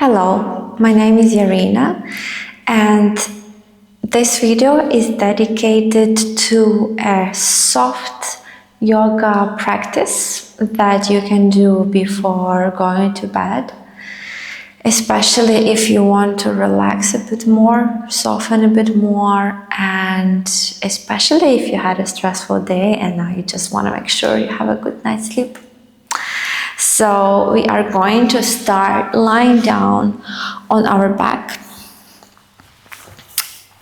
Hello, my name is Irina, and this video is dedicated to a soft yoga practice that you can do before going to bed, especially if you want to relax a bit more, soften a bit more, and especially if you had a stressful day and now you just want to make sure you have a good night's sleep. So we are going to start lying down on our back.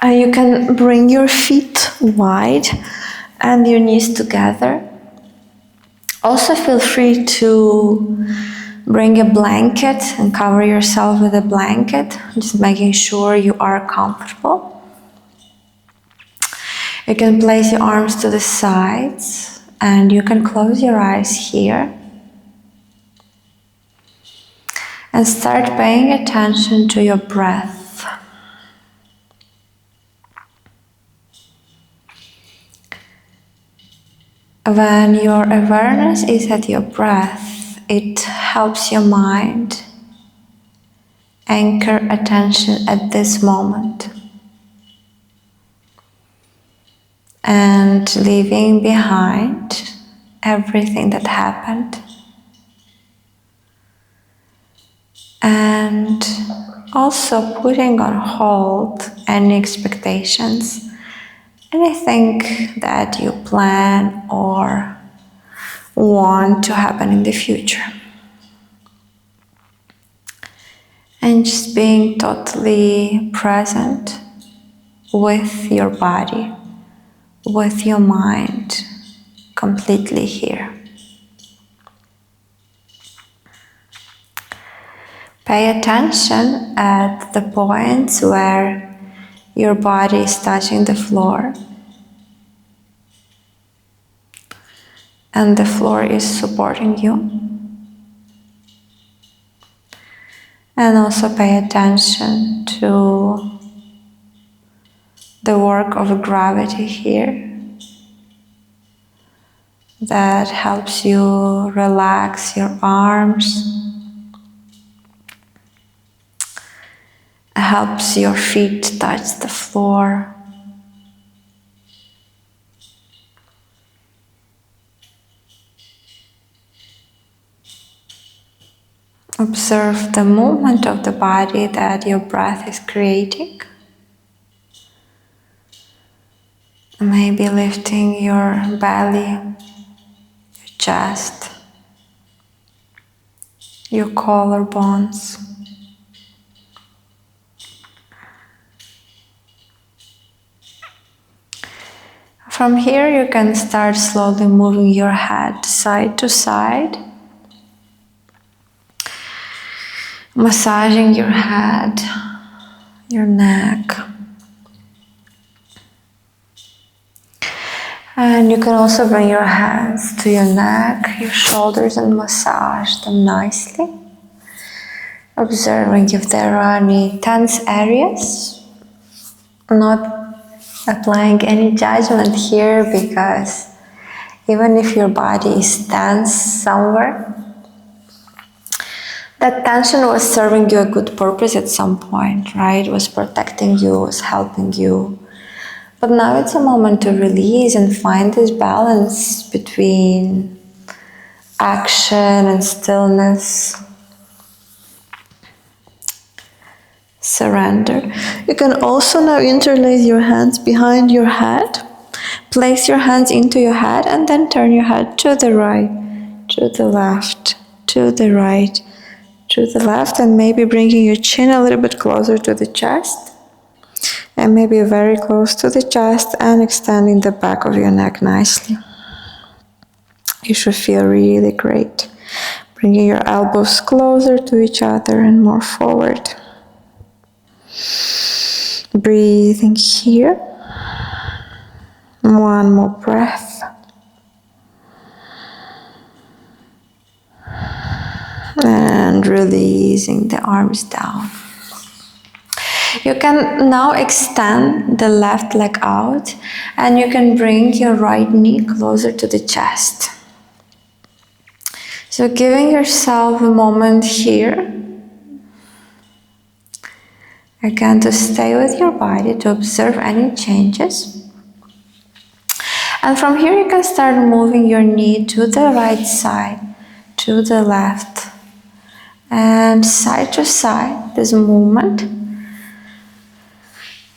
And you can bring your feet wide and your knees together. Also feel free to bring a blanket and cover yourself with a blanket, just making sure you are comfortable. You can place your arms to the sides and you can close your eyes here. And start paying attention to your breath. When your awareness is at your breath, it helps your mind anchor attention at this moment and leaving behind everything that happened. And also putting on hold any expectations, anything that you plan or want to happen in the future. And just being totally present with your body, with your mind, completely here. Pay attention at the points where your body is touching the floor and the floor is supporting you. And also pay attention to the work of gravity here that helps you relax your arms, helps your feet touch the floor. Observe the movement of the body that your breath is creating. Maybe lifting your belly, your chest, your collarbones. From here you can start slowly moving your head side to side, massaging your head, your neck. And you can also bring your hands to your neck, your shoulders, and massage them nicely, observing if there are any tense areas. Not applying any judgment here, because even if your body is tense somewhere, that tension was serving you a good purpose at some point, right? It was protecting you, was helping you. But now it's a moment to release and find this balance between action and stillness. Surrender. You can also now interlace your hands behind your head. Place your hands into your head and then turn your head to the right, to the left, to the right, to the left, and maybe bringing your chin a little bit closer to the chest. And maybe very close to the chest and extending the back of your neck nicely. You should feel really great. Bringing your elbows closer to each other and more forward. Breathing here. One more breath. And releasing the arms down. You can now extend the left leg out and you can bring your right knee closer to the chest. So giving yourself a moment here Again, to stay with your body, to observe any changes. And from here you can start moving your knee to the right side, to the left, and side to side, this movement.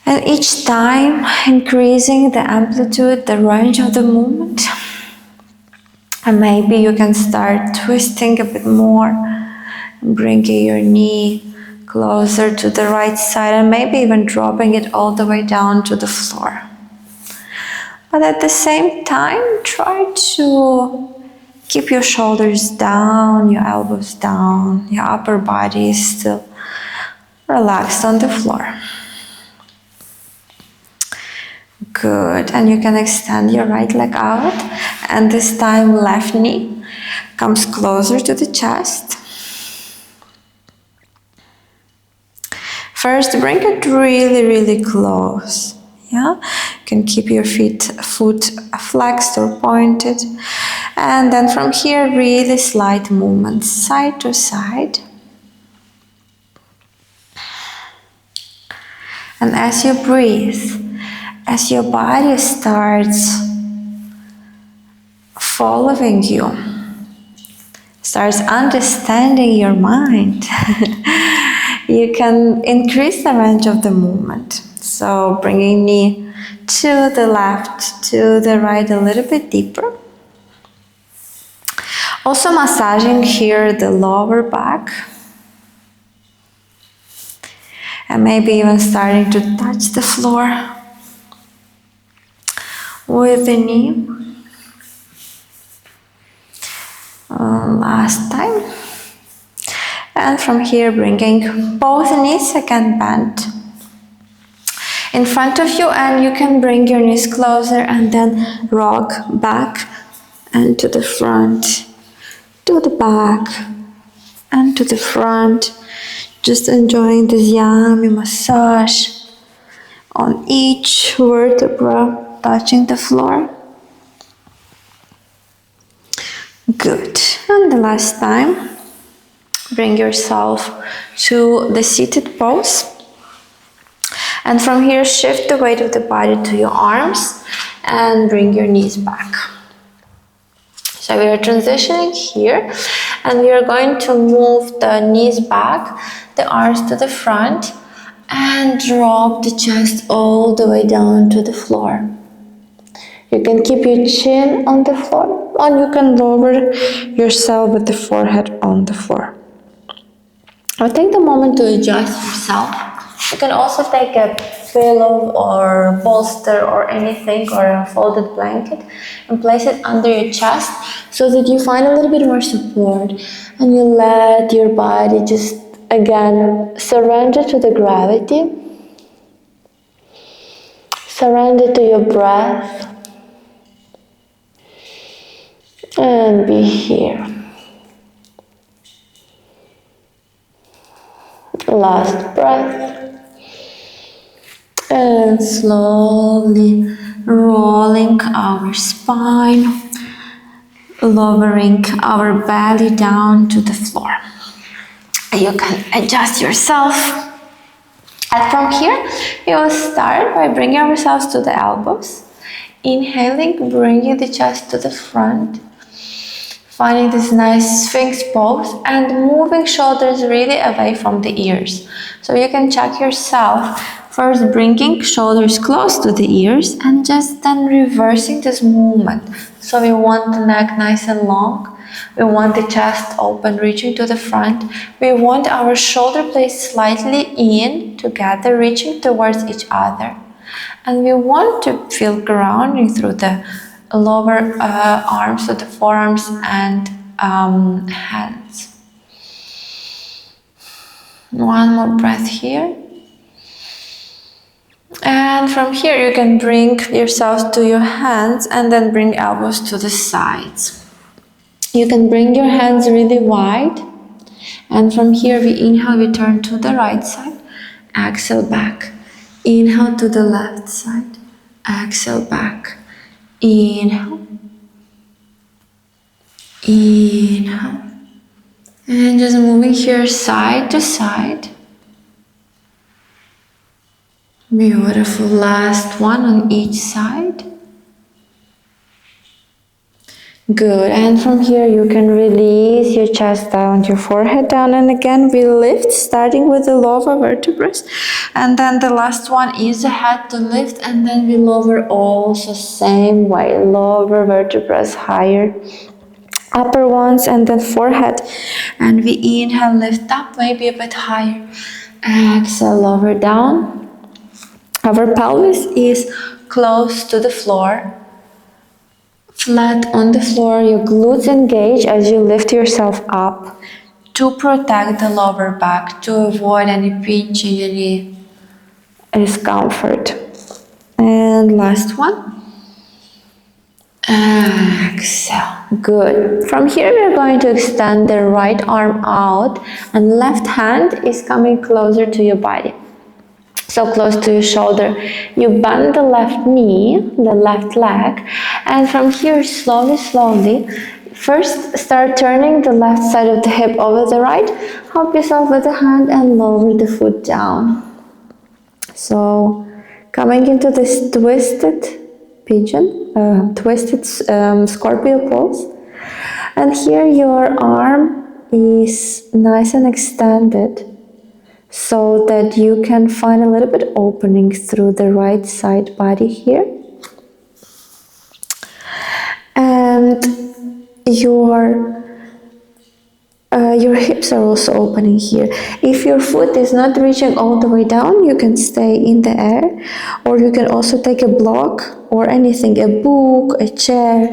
And each time increasing the amplitude, the range of the movement. And maybe you can start twisting a bit more, bringing your knee closer to the right side, and maybe even dropping it all the way down to the floor. But at the same time, try to keep your shoulders down, your elbows down, your upper body is still relaxed on the floor. Good, and you can extend your right leg out, and this time left knee comes closer to the chest. First, bring it really, really close. Yeah, you can keep your foot flexed or pointed, and then from here, really slight movements side to side. And as you breathe, as your body starts following you, starts understanding your mind, you can increase the range of the movement. So bringing knee to the left, to the right a little bit deeper. Also massaging here the lower back. And maybe even starting to touch the floor with the knee. Last time. And from here, bringing both knees again bent in front of you, and you can bring your knees closer and then rock back and to the front, to the back and to the front. Just enjoying this yummy massage on each vertebra, touching the floor. Good. And the last time, bring yourself to the seated pose. And from here, shift the weight of the body to your arms and bring your knees back. So we are transitioning here, and we are going to move the knees back, the arms to the front, and drop the chest all the way down to the floor. You can keep your chin on the floor, or you can lower yourself with the forehead on the floor. Now take the moment to adjust yourself. You can also take a pillow or bolster or anything, or a folded blanket, and place it under your chest so that you find a little bit more support, and you let your body just again surrender to the gravity, surrender to your breath, and be here. Last breath. And slowly rolling our spine, lowering our belly down to the floor. You can adjust yourself. And from here, we will start by bringing ourselves to the elbows. Inhaling, bringing the chest to the front. Finding this nice Sphinx pose and moving shoulders really away from the ears. So you can check yourself. First, bringing shoulders close to the ears and just then reversing this movement. So we want the neck nice and long. We want the chest open, reaching to the front. We want our shoulder blades slightly in together, reaching towards each other. And we want to feel grounding through the lower arms, so the forearms and hands. One more breath here. And from here you can bring yourself to your hands and then bring elbows to the sides. You can bring your hands really wide, and from here we inhale, we turn to the right side, exhale back. Inhale to the left side, exhale back. Inhale, inhale, and just moving here side to side. Beautiful. Last one on each side. Good. And from here you can release your chest down, your forehead down, and again we lift, starting with the lower vertebrae. And then the last one is the head to lift, and then we lower also same way. Lower vertebrae higher, upper ones, and then forehead. And we inhale, lift up, maybe a bit higher. Exhale, lower down. Our pelvis is close to the floor. Flat on the floor, your glutes engage as you lift yourself up to protect the lower back, to avoid any pinching, any discomfort. And last one. Exhale. Good. From here, we're going to extend the right arm out, and left hand is coming closer to your body. So close to your shoulder. You bend the left knee, the left leg, and from here slowly, first start turning the left side of the hip over the right. Help yourself with the hand and lower the foot down. So coming into this twisted pigeon, twisted scorpio pose. And here your arm is nice and extended, so that you can find a little bit opening through the right side body here. And your hips are also opening here. If your foot is not reaching all the way down, you can stay in the air, or you can also take a block or anything, a book, a chair,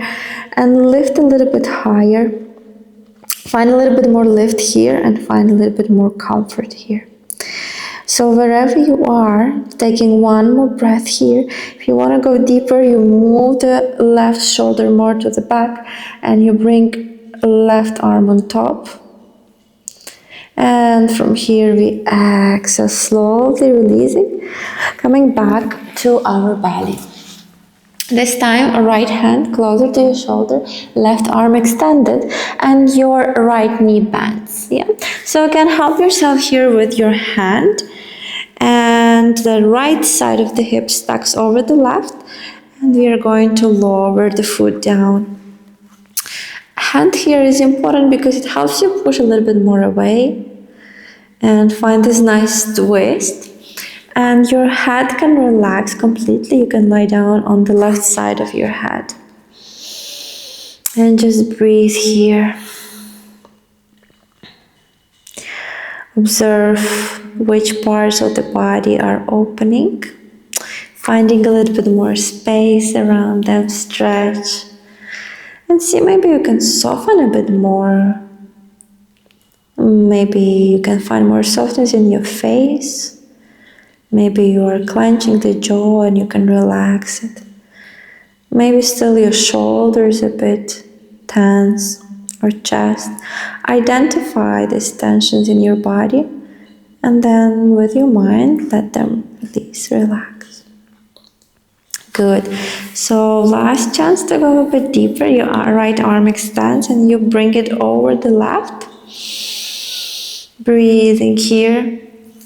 and lift a little bit higher. Find a little bit more lift here and find a little bit more comfort here. So wherever you are, taking one more breath here. If you want to go deeper, you move the left shoulder more to the back and you bring left arm on top. And from here we exhale, slowly releasing, coming back to our belly. This time, a right hand closer to your shoulder, left arm extended, and your right knee bends. Yeah. So again, help yourself here with your hand, and the right side of the hip stacks over the left, and we are going to lower the foot down. Hand here is important because it helps you push a little bit more away and find this nice twist. And your head can relax completely. You can lie down on the left side of your head. And just breathe here. Observe which parts of the body are opening. Finding a little bit more space around them, stretch. And see, maybe you can soften a bit more. Maybe you can find more softness in your face. Maybe you are clenching the jaw and you can relax it. Maybe still your shoulders a bit tense, or chest. Identify these tensions in your body, and then with your mind, let them release, relax. Good. So last chance to go a bit deeper. Your right arm extends and you bring it over the left. Breathing here.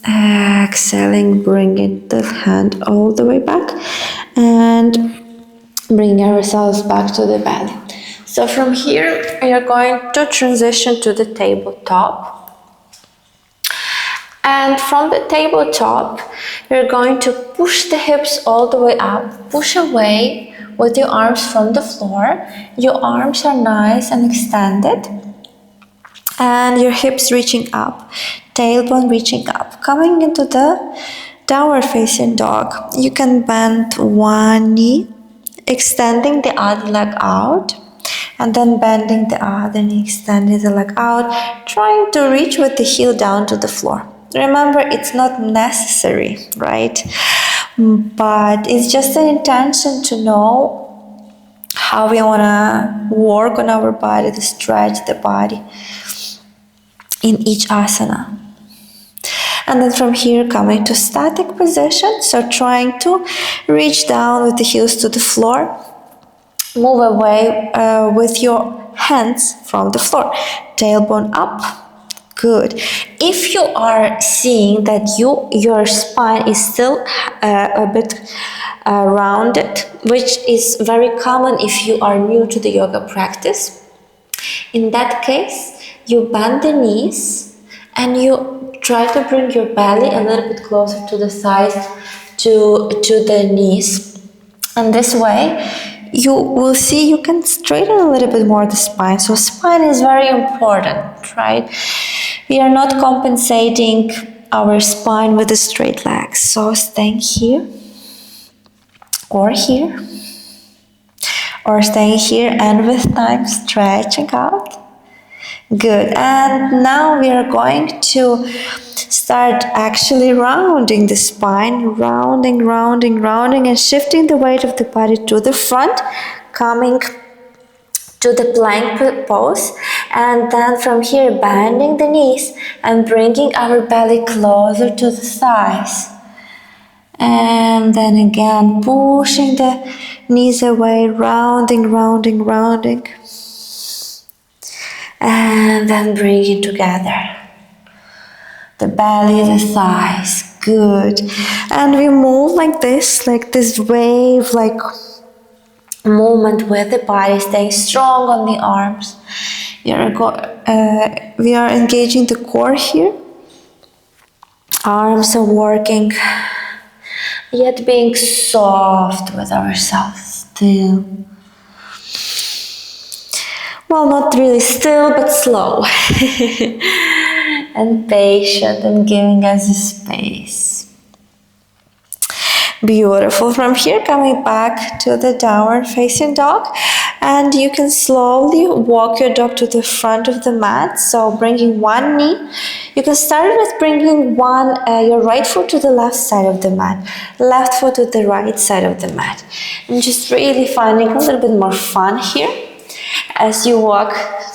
Exhaling, bringing the hand all the way back and bring ourselves back to the belly. So from here we are going to transition to the tabletop, and from the tabletop you're going to push the hips all the way up, push away with your arms from the floor. Your arms are nice and extended, and your hips reaching up, tailbone reaching up. Coming into the downward facing dog, you can bend one knee, extending the other leg out, and then bending the other knee, extending the leg out, trying to reach with the heel down to the floor. Remember, it's not necessary, right? But it's just an intention to know how we want to work on our body, to stretch the body in each asana. And then from here, coming to static position, so trying to reach down with the heels to the floor, move away with your hands from the floor, tailbone up. Good. If you are seeing that your spine is still a bit rounded, which is very common if you are new to the yoga practice, in that case, you bend the knees and you try to bring your belly a little bit closer to the sides, to the knees. And this way, you will see you can straighten a little bit more the spine. So spine is very important, right? We are not compensating our spine with the straight legs. So staying here, or here, or staying here, and with time stretching out. Good. And now we are going to start actually rounding the spine, rounding, and shifting the weight of the body to the front, coming to the plank pose, and then from here bending the knees and bringing our belly closer to the thighs. And then again pushing the knees away, rounding. And then bring it together. The belly, the thighs, good. And we move like this wave, like movement with the body, staying strong on the arms. We are engaging the core here. Arms are working, yet being soft with ourselves still. Well, not really still, but slow. And patient and giving us a space. Beautiful. From here, coming back to the downward facing dog, and you can slowly walk your dog to the front of the mat. So bringing one knee, you can start with bringing your right foot to the left side of the mat, left foot to the right side of the mat, and just really finding a little bit more fun here as you walk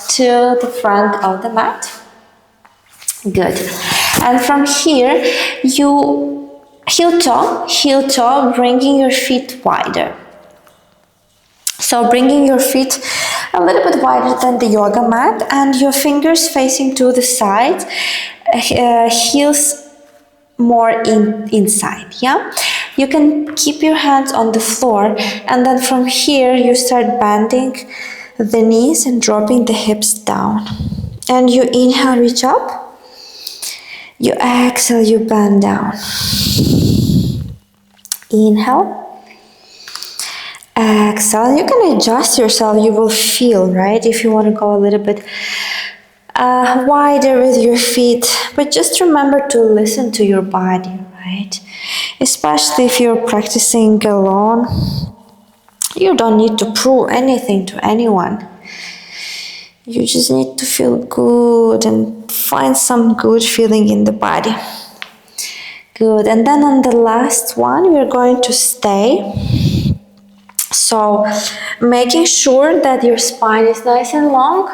to the front of the mat. Good. And from here, you heel toe, bringing your feet wider. So bringing your feet a little bit wider than the yoga mat, and your fingers facing to the sides, heels more inside, yeah? You can keep your hands on the floor, and then from here, you start bending the knees and dropping the hips down. And you inhale, reach up. You exhale, you bend down. Inhale. Exhale. You can adjust yourself. You will feel, right? If you want to go a little bit wider with your feet. But just remember to listen to your body, right? Especially if you're practicing alone. You don't need to prove anything to anyone. You just need to feel good and find some good feeling in the body. Good. And then on the last one, we're going to stay. So making sure that your spine is nice and long,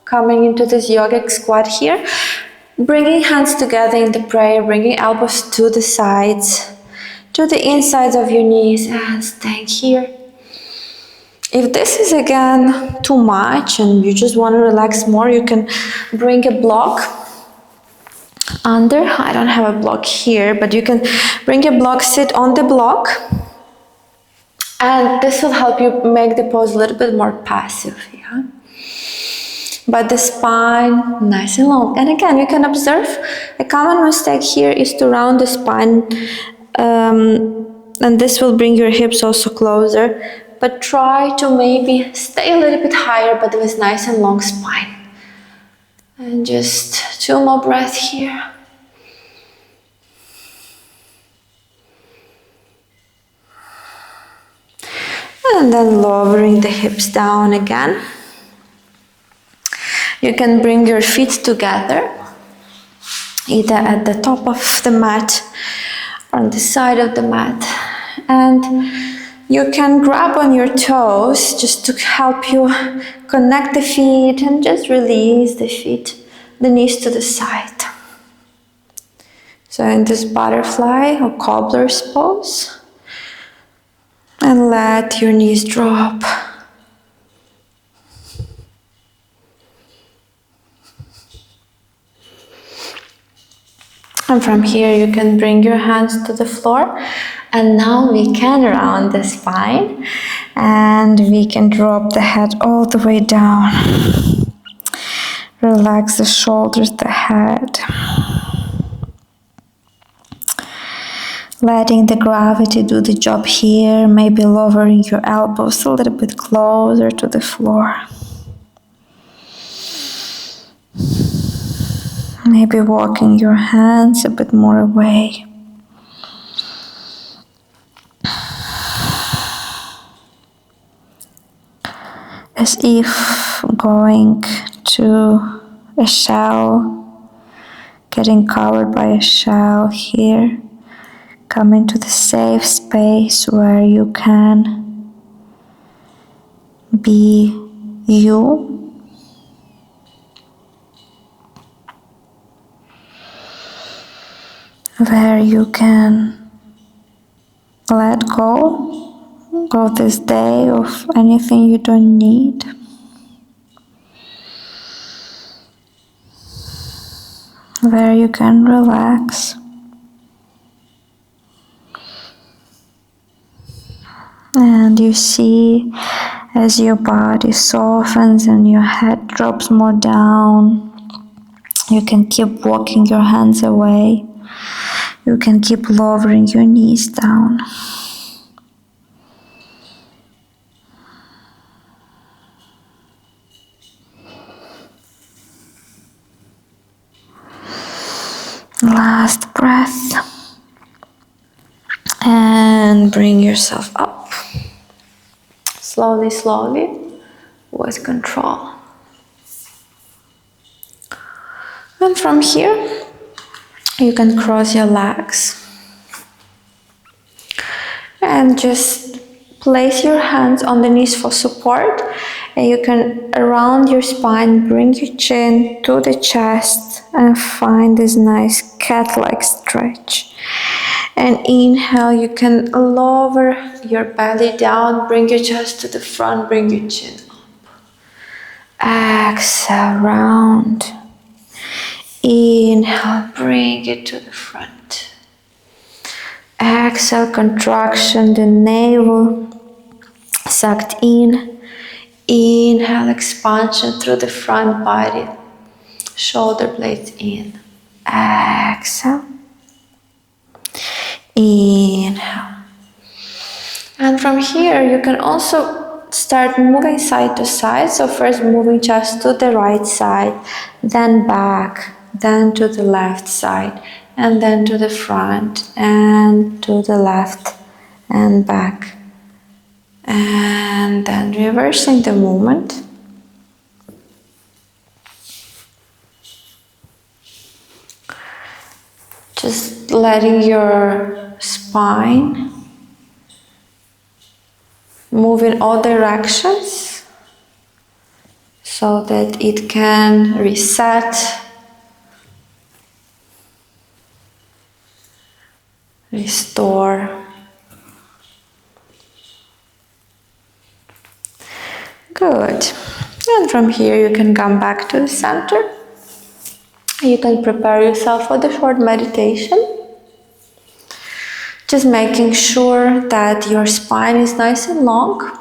coming into this yogic squat here, bringing hands together in the prayer, bringing elbows to the sides, to the insides of your knees, and staying here. If this is again too much and you just want to relax more, you can bring a block under. I don't have a block here, but you can bring a block, sit on the block, and this will help you make the pose a little bit more passive, yeah? But the spine nice and long. And again, you can observe a common mistake here is to round the spine, and this will bring your hips also closer. But try to maybe stay a little bit higher, but with nice and long spine. And just 2 more breaths here. And then lowering the hips down again. You can bring your feet together, either at the top of the mat or on the side of the mat. And you can grab on your toes just to help you connect the feet and just release the feet, the knees to the side. So in this butterfly or cobbler's pose, and let your knees drop. And from here you can bring your hands to the floor, and now we can round the spine and we can drop the head all the way down. Relax the shoulders, the head. Letting the gravity do the job here, maybe lowering your elbows a little bit closer to the floor. Maybe walking your hands a bit more away. As if going to a shell, getting covered by a shell here. Come into the safe space where you can be you. Where you can let go of this day of anything you don't need. Where you can relax. And you see as your body softens and your head drops more down, you can keep walking your hands away. You can keep lowering your knees down. Last breath. And bring yourself up. Slowly, slowly, with control. And from here, you can cross your legs. And just place your hands on the knees for support. And you can, around your spine, bring your chin to the chest and find this nice cat-like stretch. And inhale, you can lower your belly down, bring your chest to the front, bring your chin up. Exhale, round. Inhale, bring it to the front. Exhale, contraction, the navel sucked in. Inhale, expansion through the front body. Shoulder blades in. Exhale. Inhale. And from here you can also start moving side to side. So first moving chest to the right side, then back, then to the left side, and then to the front, and to the left, and back. And then reversing the movement. Just letting your spine move in all directions so that it can reset, restore. Good. And from here you can come back to the center. You can prepare yourself for the short meditation. Just making sure that your spine is nice and long.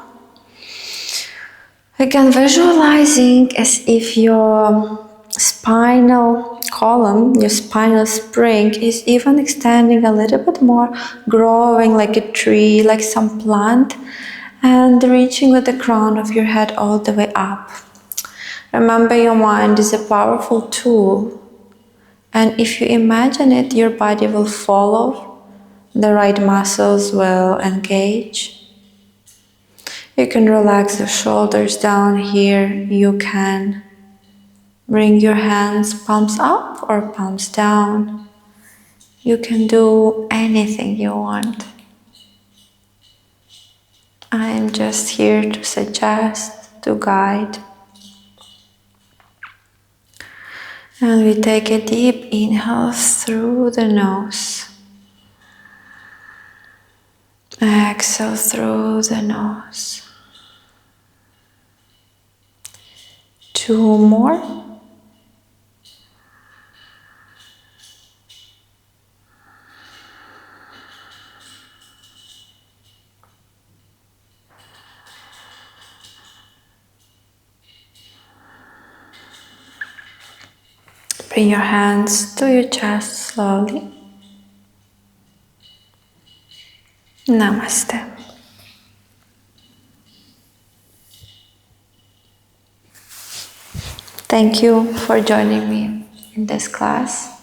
Again, visualizing as if your spinal column, your spinal spring is even extending a little bit more, growing like a tree, like some plant, and reaching with the crown of your head all the way up. Remember, your mind is a powerful tool. And if you imagine it, your body will follow, the right muscles will engage. You can relax the shoulders down here. You can bring your hands palms up or palms down. You can do anything you want. I am just here to suggest, to guide. And we take a deep inhale through the nose. Exhale through the nose. 2 more. Bring your hands to your chest slowly. Namaste. Thank you for joining me in this class,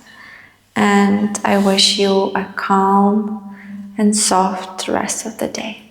and I wish you a calm and soft rest of the day.